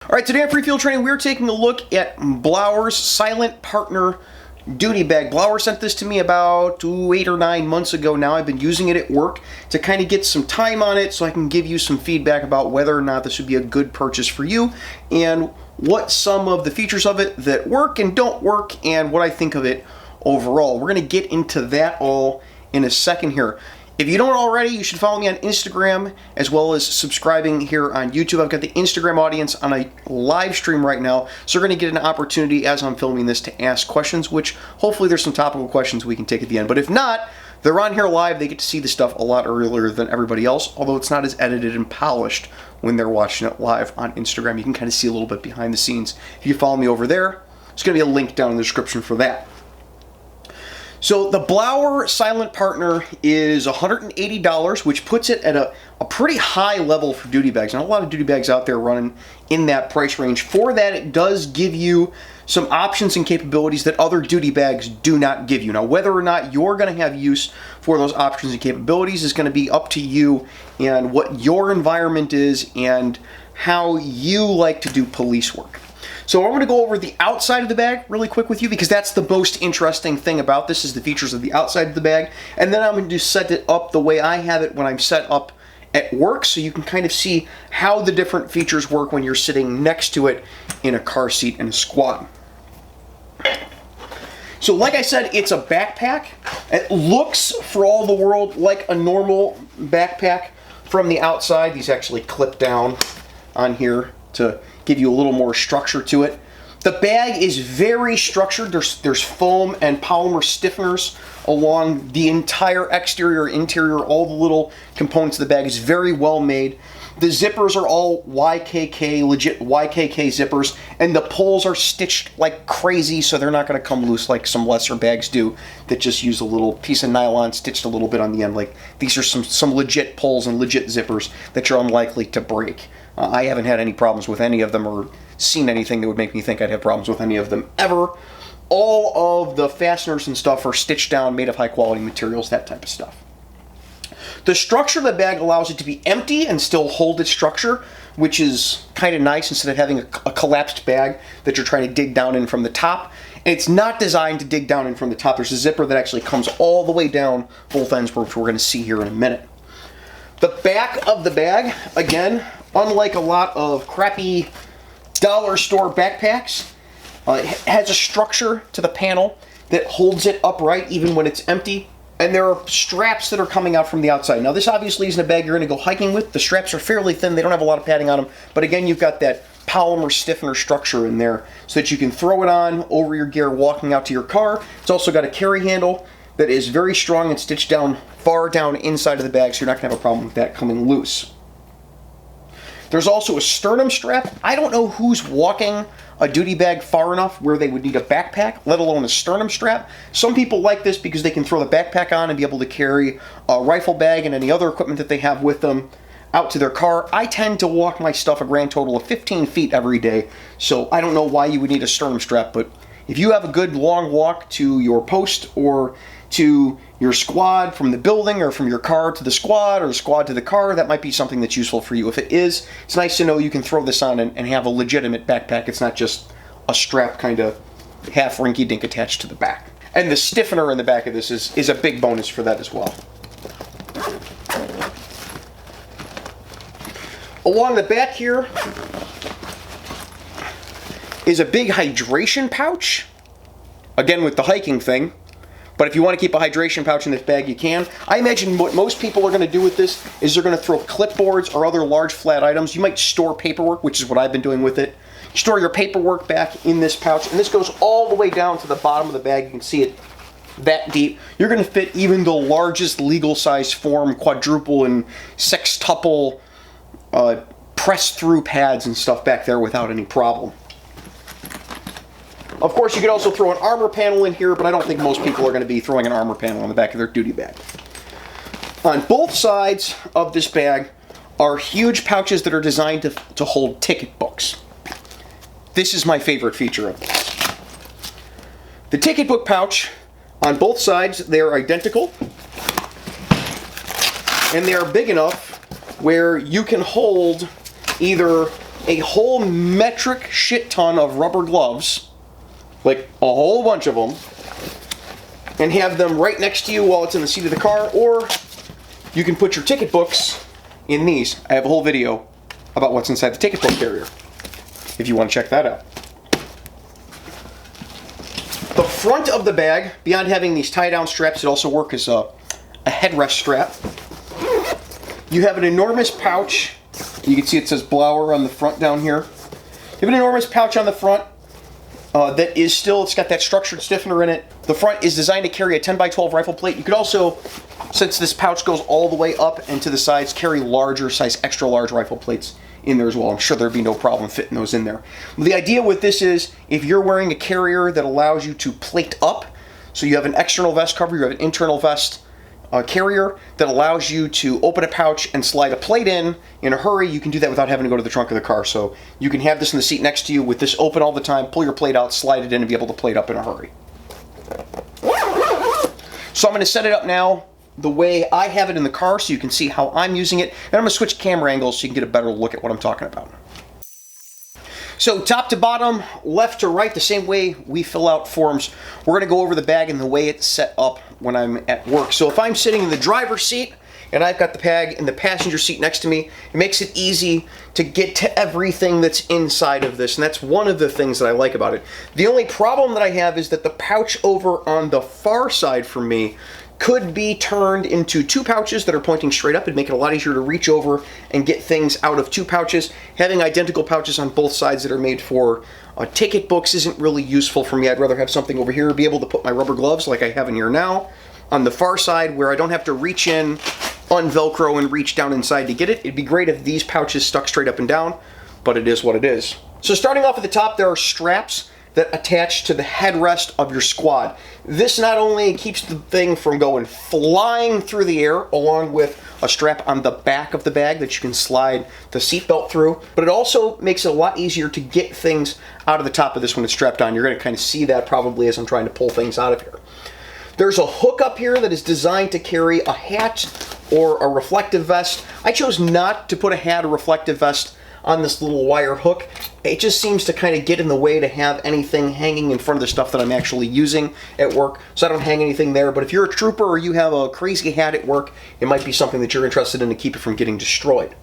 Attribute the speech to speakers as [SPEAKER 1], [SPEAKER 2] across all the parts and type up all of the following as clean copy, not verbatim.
[SPEAKER 1] All right, today on Free Field Training, we're taking a look at Blauer's Silent Partner Duty Bag. Blauer sent this to me about 8 or 9 months ago now. I've been using it at work to kind of get some time on it so I can give you some feedback about whether or not this would be a good purchase for you and what some of the features of it that work and don't work and what I think of it overall. We're going to get into that all in a second here. If you don't already, you should follow me on Instagram as well as subscribing here on YouTube. I've got the Instagram audience on a live stream right now, so you're going to get an opportunity as I'm filming this to ask questions, which hopefully there's some topical questions we can take at the end. But if not, they're on here live. They get to see the stuff a lot earlier than everybody else, although it's not as edited and polished when they're watching it live on Instagram. You can kind of see a little bit behind the scenes. If you follow me over there, there's going to be a link down in the description for that. So the Blauer Silent Partner is $180, which puts it at a pretty high level for duty bags. And a lot of duty bags out there running in that price range. For that, it does give you some options and capabilities that other duty bags do not give you. Now, whether or not you're going to have use for those options and capabilities is going to be up to you and what your environment is and how you like to do police work. So I'm going to go over the outside of the bag really quick with you because that's the most interesting thing about this is the features of the outside of the bag. And then I'm going to set it up the way I have it when I'm set up at work so you can kind of see how the different features work when you're sitting next to it in a car seat in a squad. So like I said, it's a backpack. It looks for all the world like a normal backpack from the outside. These actually clip down on here to give you a little more structure to it. The bag is very structured. There's foam and polymer stiffeners along the entire exterior, interior, all the little components of the bag is very well made. The zippers are all YKK, legit YKK zippers, and the pulls are stitched like crazy, so they're not going to come loose like some lesser bags do that just use a little piece of nylon stitched a little bit on the end. Like these are some legit pulls and legit zippers that you're unlikely to break. I haven't had any problems with any of them or seen anything that would make me think I'd have problems with any of them ever. All of the fasteners and stuff are stitched down, made of high quality materials, that type of stuff. The structure of the bag allows it to be empty and still hold its structure, which is kind of nice instead of having a collapsed bag that you're trying to dig down in from the top. And it's not designed to dig down in from the top. There's a zipper that actually comes all the way down both ends, which we're going to see here in a minute. The back of the bag, again, unlike a lot of crappy dollar store backpacks, it has a structure to the panel that holds it upright even when it's empty. And there are straps that are coming out from the outside. Now, this obviously isn't a bag you're going to go hiking with. The straps are fairly thin. They don't have a lot of padding on them. But again, you've got that polymer stiffener structure in there so that you can throw it on over your gear walking out to your car. It's also got a carry handle that is very strong and stitched down far down inside of the bag, so you're not going to have a problem with that coming loose. There's also a sternum strap. I don't know who's walking a duty bag far enough where they would need a backpack, let alone a sternum strap. Some people like this because they can throw the backpack on and be able to carry a rifle bag and any other equipment that they have with them out to their car. I tend to walk my stuff a grand total of 15 feet every day, so I don't know why you would need a sternum strap, but if you have a good long walk to your post or to your squad from the building or from your car to the squad or the squad to the car, that might be something that's useful for you. If it is, it's nice to know you can throw this on and have a legitimate backpack. It's not just a strap kind of half rinky-dink attached to the back. And the stiffener in the back of this is a big bonus for that as well. Along the back here is a big hydration pouch. Again, with the hiking thing. But if you want to keep a hydration pouch in this bag, you can. I imagine what most people are going to do with this is they're going to throw clipboards or other large flat items. You might store paperwork, which is what I've been doing with it. Store your paperwork back in this pouch, and this goes all the way down to the bottom of the bag. You can see it that deep. You're going to fit even the largest legal size form, quadruple and sextuple press-through pads and stuff back there without any problem. Of course, you could also throw an armor panel in here, but I don't think most people are going to be throwing an armor panel on the back of their duty bag. On both sides of this bag are huge pouches that are designed to hold ticket books. This is my favorite feature of this. The ticket book pouch, on both sides, they're identical, and they are big enough where you can hold either a whole metric shit ton of rubber gloves, like a whole bunch of them, and have them right next to you while it's in the seat of the car, or you can put your ticket books in these. I have a whole video about what's inside the ticket book carrier, if you want to check that out. The front of the bag, beyond having these tie-down straps that also work as a headrest strap, you have an enormous pouch. You can see it says Blauer on the front down here. You have an enormous pouch on the front that is still, it's got that structured stiffener in it. The front is designed to carry a 10x12 rifle plate. You could also, since this pouch goes all the way up and to the sides, carry larger size, extra large rifle plates in there as well. I'm sure there'd be no problem fitting those in there. The idea with this is, if you're wearing a carrier that allows you to plate up, so you have an external vest cover, you have an internal vest carrier that allows you to open a pouch and slide a plate in a hurry, you can do that without having to go to the trunk of the car. So you can have this in the seat next to you with this open all the time, pull your plate out, slide it in, and be able to plate up in a hurry. So I'm going to set it up now the way I have it in the car so you can see how I'm using it. And I'm going to switch camera angles so you can get a better look at what I'm talking about. So top to bottom, left to right, the same way we fill out forms. We're going to go over the bag and the way it's set up when I'm at work. So if I'm sitting in the driver's seat and I've got the bag in the passenger seat next to me, it makes it easy to get to everything that's inside of this. And that's one of the things that I like about it. The only problem that I have is that the pouch over on the far side for me could be turned into two pouches that are pointing straight up. It'd make it a lot easier to reach over and get things out of two pouches. Having identical pouches on both sides that are made for ticket books isn't really useful for me. I'd rather have something over here, be able to put my rubber gloves like I have in here now. On the far side, where I don't have to reach in, unvelcro, and reach down inside to get it. It'd be great if these pouches stuck straight up and down, but it is what it is. So starting off at the top, there are straps that attach to the headrest of your squad. This not only keeps the thing from going flying through the air, along with a strap on the back of the bag that you can slide the seatbelt through, but it also makes it a lot easier to get things out of the top of this when it's strapped on. You're going to kind of see that probably as I'm trying to pull things out of here. There's a hook up here that is designed to carry a hat or a reflective vest. I chose not to put a hat or reflective vest on this little wire hook. It just seems to kind of get in the way to have anything hanging in front of the stuff that I'm actually using at work, so I don't hang anything there. But if you're a trooper or you have a crazy hat at work, it might be something that you're interested in to keep it from getting destroyed.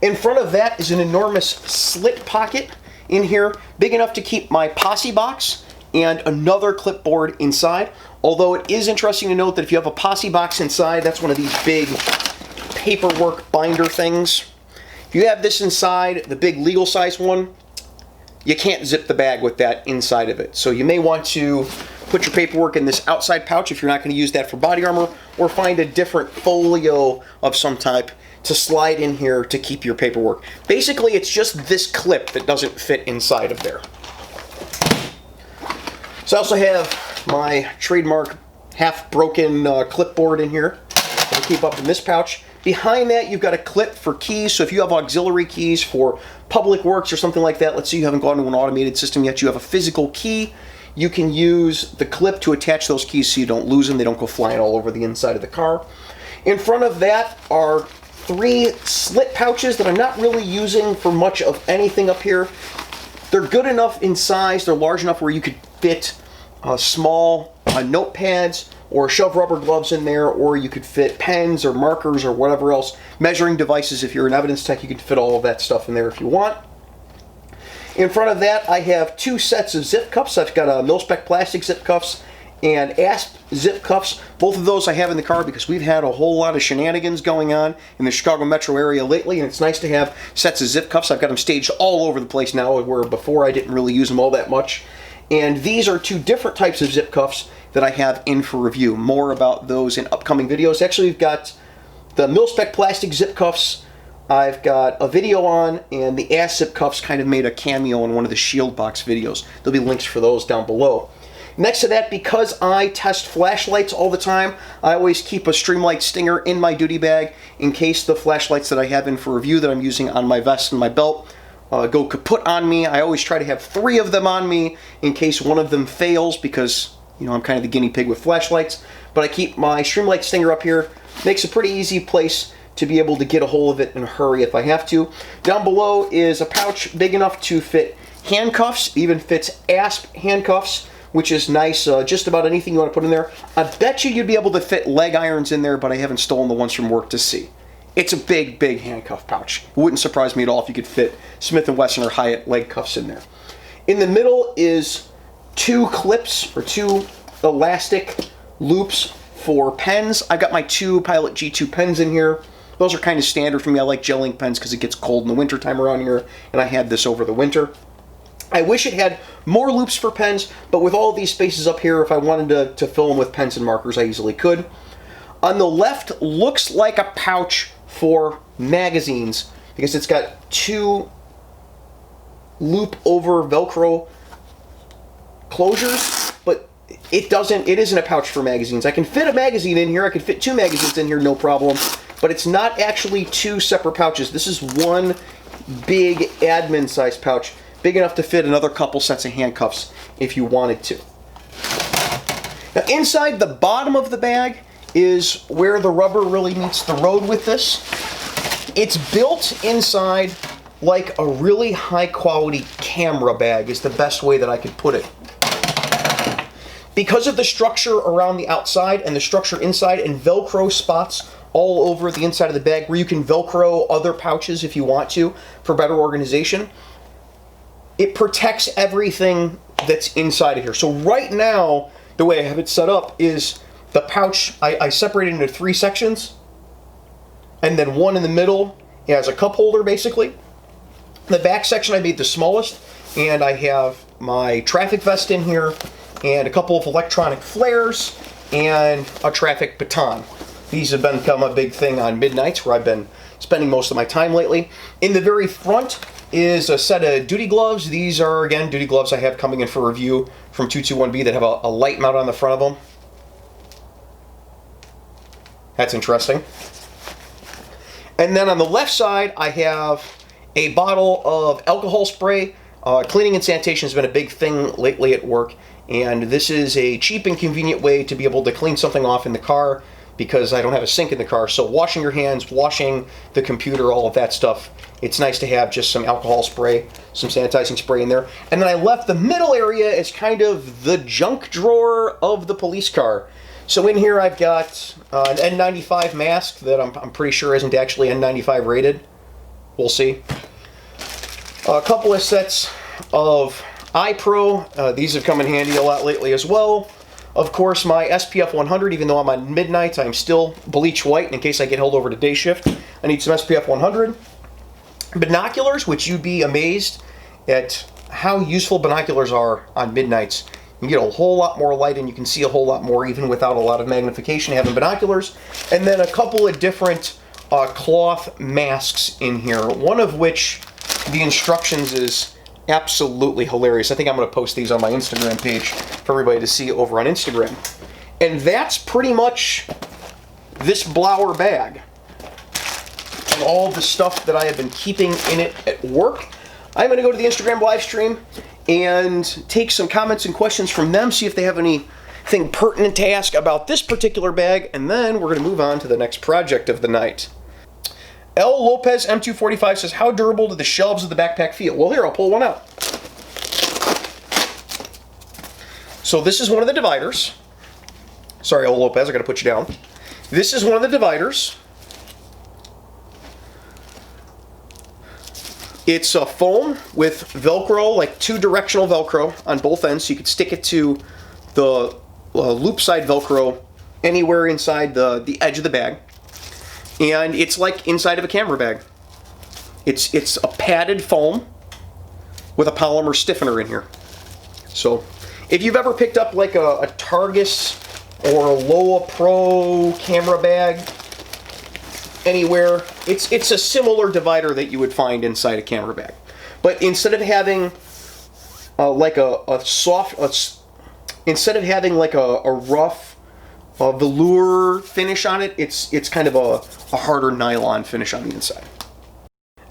[SPEAKER 1] In front of that is an enormous slit pocket in here, big enough to keep my posse box and another clipboard inside. Although it is interesting to note that if you have a posse box inside, that's one of these big paperwork binder things. If you have this inside, the big legal size one, you can't zip the bag with that inside of it. So you may want to put your paperwork in this outside pouch if you're not going to use that for body armor, or find a different folio of some type to slide in here to keep your paperwork. Basically, it's just this clip that doesn't fit inside of there. So I also have my trademark half-broken clipboard in here to keep up in this pouch. Behind that, you've got a clip for keys, so if you have auxiliary keys for public works or something like that, let's say you haven't gone to an automated system yet, you have a physical key, you can use the clip to attach those keys so you don't lose them, they don't go flying all over the inside of the car. In front of that are 3 slit pouches that I'm not really using for much of anything up here. They're good enough in size, they're large enough where you could fit small notepads or shove rubber gloves in there, or you could fit pens or markers or whatever else. Measuring devices, if you're an evidence tech, you can fit all of that stuff in there if you want. In front of that, I have 2 sets of zip cuffs. I've got mil-spec plastic zip cuffs and asp zip cuffs. Both of those I have in the car because we've had a whole lot of shenanigans going on in the Chicago metro area lately, and it's nice to have sets of zip cuffs. I've got them staged all over the place now, where before I didn't really use them all that much. And these are 2 different types of zip cuffs that I have in for review. More about those in upcoming videos. Actually, we've got the mil-spec plastic zip cuffs I've got a video on, and the asp zip cuffs kind of made a cameo in one of the Shield Box videos. There'll be links for those down below. Next to that, because I test flashlights all the time, I always keep a Streamlight Stinger in my duty bag in case the flashlights that I have in for review that I'm using on my vest and my belt go kaput on me. I always try to have 3 of them on me in case one of them fails, because I'm kind of the guinea pig with flashlights. But I keep my Streamlight Stinger up here. Makes a pretty easy place to be able to get a hold of it in a hurry if I have to. Down below is a pouch big enough to fit handcuffs, even fits asp handcuffs, which is nice. Just about anything you want to put in there. I bet you'd be able to fit leg irons in there, but I haven't stolen the ones from work to see. It's a big, big handcuff pouch. It wouldn't surprise me at all if you could fit Smith & Wesson or Hyatt leg cuffs in there. In the middle is 2 clips or 2 elastic loops for pens. I've got my 2 Pilot G2 pens in here. Those are kind of standard for me. I like gel ink pens because it gets cold in the winter time around here, and I had this over the winter. I wish it had more loops for pens, but with all these spaces up here, if I wanted to fill them with pens and markers, I easily could. On the left looks like a pouch for magazines because it's got 2 loop over Velcro closures, but it isn't a pouch for magazines. I can fit a magazine in here, I can fit 2 magazines in here, no problem, but it's not actually 2 separate pouches. This is one big admin size pouch, big enough to fit another couple sets of handcuffs if you wanted to. Now inside the bottom of the bag is where the rubber really meets the road with this. It's built inside like a really high quality camera bag is the best way that I could put it. Because of the structure around the outside and the structure inside and Velcro spots all over the inside of the bag where you can Velcro other pouches if you want to for better organization, it protects everything that's inside of here. So right now, the way I have it set up is the pouch, I separate it into 3 sections, and then one in the middle has a cup holder, basically. The back section I made the smallest, and I have my traffic vest in here, and a couple of electronic flares, and a traffic baton. These have become a big thing on midnights, where I've been spending most of my time lately. In the very front is a set of duty gloves. These are, again, duty gloves I have coming in for review from 221B that have a light mount on the front of them. That's interesting. And then on the left side, I have a bottle of alcohol spray. Cleaning and sanitation has been a big thing lately at work, and this is a cheap and convenient way to be able to clean something off in the car because I don't have a sink in the car. So washing your hands, washing the computer, all of that stuff, it's nice to have just some alcohol spray, some sanitizing spray in there. And then I left the middle area as kind of the junk drawer of the police car. So in here I've got an N95 mask that I'm pretty sure isn't actually N95 rated. We'll see. A couple of sets of eye pro. These have come in handy a lot lately as well. Of course, my SPF 100, even though I'm on midnight, I'm still bleach white in case I get held over to day shift. I need some SPF 100. Binoculars, which you'd be amazed at how useful binoculars are on midnights. You get a whole lot more light and you can see a whole lot more even without a lot of magnification having binoculars. And then a couple of different cloth masks in here, one of which the instructions is absolutely hilarious. I think I'm going to post these on my Instagram page for everybody to see over on Instagram. And that's pretty much this Blauer bag. And all the stuff that I have been keeping in it at work. I'm going to go to the Instagram live stream and take some comments and questions from them, see if they have anything pertinent to ask about this particular bag, and then we're going to move on to the next project of the night. L. Lopez M245 says, how durable do the shelves of the backpack feel? Well, here, I'll pull one out. So this is one of the dividers. Sorry, L. Lopez, I got to put you down. This is one of the dividers. It's a foam with Velcro, like 2-directional Velcro on both ends, so you could stick it to the loop side Velcro anywhere inside the edge of the bag. And it's like inside of a camera bag. It's a padded foam with a polymer stiffener in here. So if you've ever picked up like a Targus or a Loa Pro camera bag anywhere, it's a similar divider that you would find inside a camera bag. But instead of having like a rough velour finish on it, it's kind of a harder nylon finish on the inside.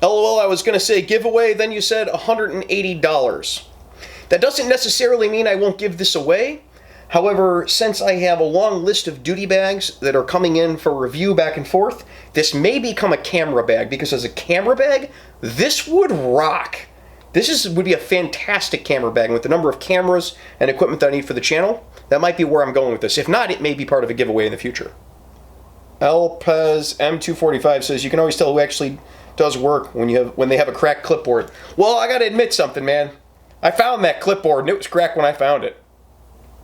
[SPEAKER 1] LOL, I was going to say giveaway, then you said $180. That doesn't necessarily mean I won't give this away. However, since I have a long list of duty bags that are coming in for review back and forth, this may become a camera bag, because as a camera bag, this would rock. Would be a fantastic camera bag, and with the number of cameras and equipment that I need for the channel, that might be where I'm going with this. If not, it may be part of a giveaway in the future. Elpez M245 says, you can always tell who actually does work when they have a cracked clipboard. Well, I gotta admit something, man. I found that clipboard and it was cracked when I found it.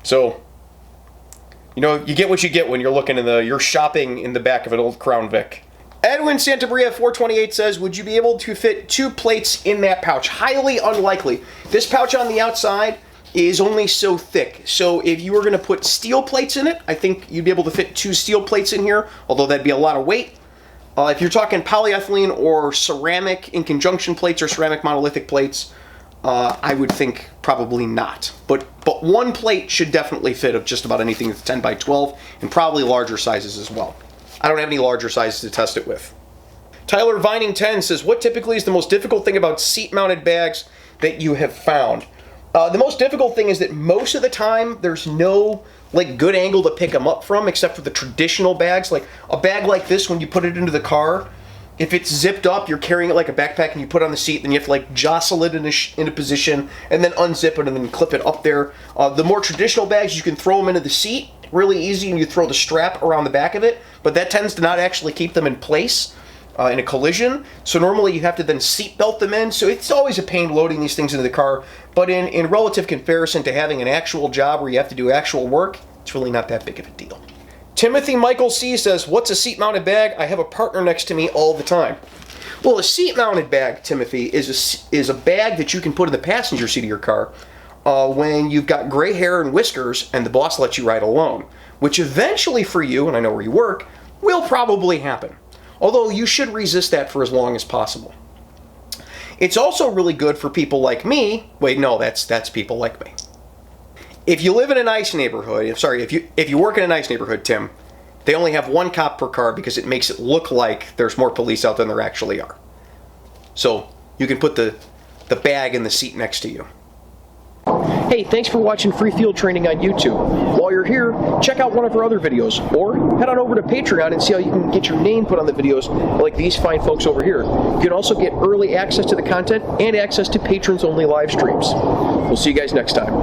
[SPEAKER 1] So, you know, you get what you get when you're shopping in the back of an old Crown Vic. Edwin Santabria 428 says, would you be able to fit 2 plates in that pouch? Highly unlikely. This pouch on the outside is only so thick. So if you were going to put steel plates in it, I think you'd be able to fit 2 steel plates in here, although that'd be a lot of weight. If you're talking polyethylene or ceramic in conjunction plates or ceramic monolithic plates, I would think probably not. But 1 plate should definitely fit of just about anything that's 10 by 12, and probably larger sizes as well. I don't have any larger sizes to test it with. Tyler Vining 10 says, what typically is the most difficult thing about seat-mounted bags that you have found? The most difficult thing is that most of the time there's no good angle to pick them up from, except for the traditional bags. Like a bag like this, when you put it into the car, if it's zipped up, you're carrying it like a backpack and you put it on the seat, then you have to jostle it in a position and then unzip it and then clip it up there. The more traditional bags, you can throw them into the seat really easy, and you throw the strap around the back of it, but that tends to not actually keep them in place in a collision. So normally you have to then seat belt them in. So it's always a pain loading these things into the car, but in relative comparison to having an actual job where you have to do actual work, it's really not that big of a deal. Timothy Michael C says, what's a seat-mounted bag? I have a partner next to me all the time. Well, a seat-mounted bag, Timothy, is a bag that you can put in the passenger seat of your car when you've got gray hair and whiskers and the boss lets you ride alone, which eventually for you, and I know where you work, will probably happen. Although you should resist that for as long as possible. It's also really good for people like me. Wait, no, that's people like me. If you live in a nice neighborhood, if you work in a nice neighborhood, Tim, they only have 1 cop per car because it makes it look like there's more police out than there actually are. So you can put the bag in the seat next to you. Hey, thanks for watching Free Field Training on YouTube. While you're here, check out one of our other videos, or head on over to Patreon and see how you can get your name put on the videos like these fine folks over here. You can also get early access to the content and access to patrons-only live streams. We'll see you guys next time.